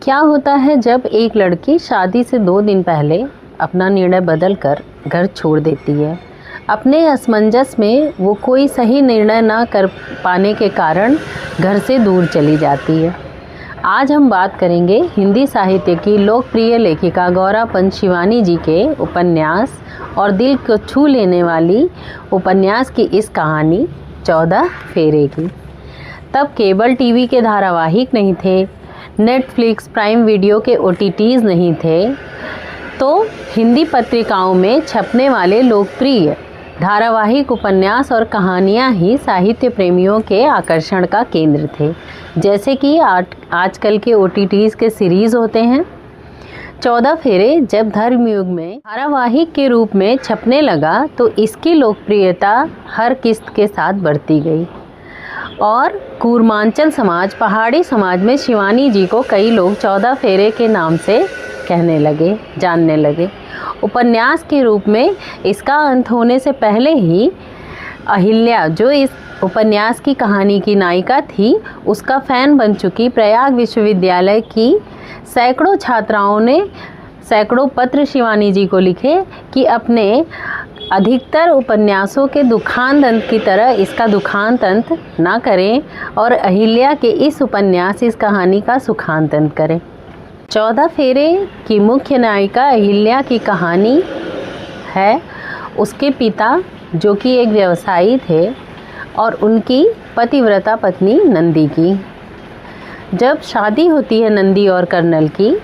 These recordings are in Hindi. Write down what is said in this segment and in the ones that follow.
क्या होता है जब एक लड़की शादी से 2 दिन पहले अपना निर्णय बदल कर घर छोड़ देती है। अपने असमंजस में वो कोई सही निर्णय ना कर पाने के कारण घर से दूर चली जाती है। आज हम बात करेंगे हिंदी साहित्य की लोकप्रिय लेखिका गौरापंत शिवानी जी के उपन्यास और दिल को छू लेने वाली उपन्यास की इस कहानी 14 फेरे की। तब केबल टीवी के धारावाहिक नहीं थे, नेटफ्लिक्स, प्राइम वीडियो के OTTs नहीं थे, तो हिंदी पत्रिकाओं में छपने वाले लोकप्रिय धारावाहिक उपन्यास और कहानियाँ ही साहित्य प्रेमियों के आकर्षण का केंद्र थे। जैसे कि आजकल के OTTs के सीरीज़ होते हैं। 14 फेरे जब धर्मयुग में धारावाहिक के रूप में छपने लगा तो इसकी लोकप्रियता हर किस्त के साथ बढ़ती गई और कूर्मांचल समाज, पहाड़ी समाज में शिवानी जी को कई लोग 14 फेरे के नाम से जानने लगे। उपन्यास के रूप में इसका अंत होने से पहले ही अहिल्या, जो इस उपन्यास की कहानी की नायिका थी, उसका फ़ैन बन चुकी प्रयाग विश्वविद्यालय की सैकड़ों छात्राओं ने सैकड़ों पत्र शिवानी जी को लिखे कि अपने अधिकतर उपन्यासों के दुखांत अंत की तरह इसका दुखांत अंत ना करें और अहिल्या के इस कहानी का सुखांत अंत करें। 14 फेरे की मुख्य नायिका अहिल्या की कहानी है उसके पिता, जो कि एक व्यवसायी थे, और उनकी पतिव्रता पत्नी नंदी की। जब शादी होती है नंदी और कर्नल की,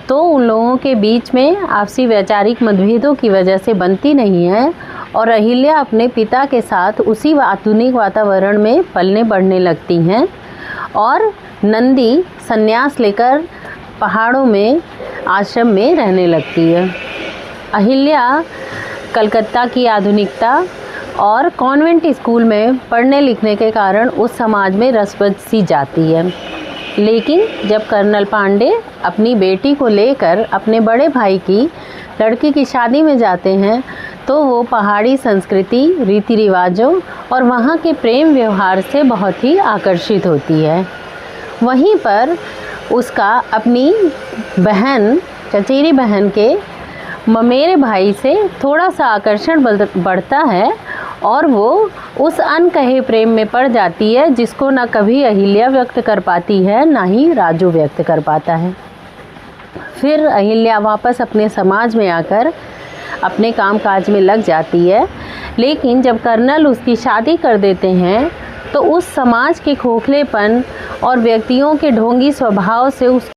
तो उन लोगों के बीच में आपसी वैचारिक मतभेदों की वजह से बनती नहीं है और अहिल्या अपने पिता के साथ उसी आधुनिक वातावरण में पलने बढ़ने लगती हैं और नंदी संन्यास लेकर पहाड़ों में आश्रम में रहने लगती है। अहिल्या कलकत्ता की आधुनिकता और कॉन्वेंट स्कूल में पढ़ने लिखने के कारण उस समाज में रसबस सी जाती है। लेकिन जब कर्नल पांडे अपनी बेटी को लेकर अपने बड़े भाई की लड़की की शादी में जाते हैं तो वो पहाड़ी संस्कृति, रीति रिवाजों और वहाँ के प्रेम व्यवहार से बहुत ही आकर्षित होती है। वहीं पर उसका अपनी बहन, चचेरी बहन के ममेरे भाई से थोड़ा सा आकर्षण बढ़ता है और वो उस अनकहे प्रेम में पड़ जाती है जिसको ना कभी अहिल्या व्यक्त कर पाती है, ना ही राजू व्यक्त कर पाता है। फिर अहिल्या वापस अपने समाज में आकर अपने कामकाज में लग जाती है, लेकिन जब कर्नल उसकी शादी कर देते हैं तो उस समाज के खोखलेपन और व्यक्तियों के ढोंगी स्वभाव से उस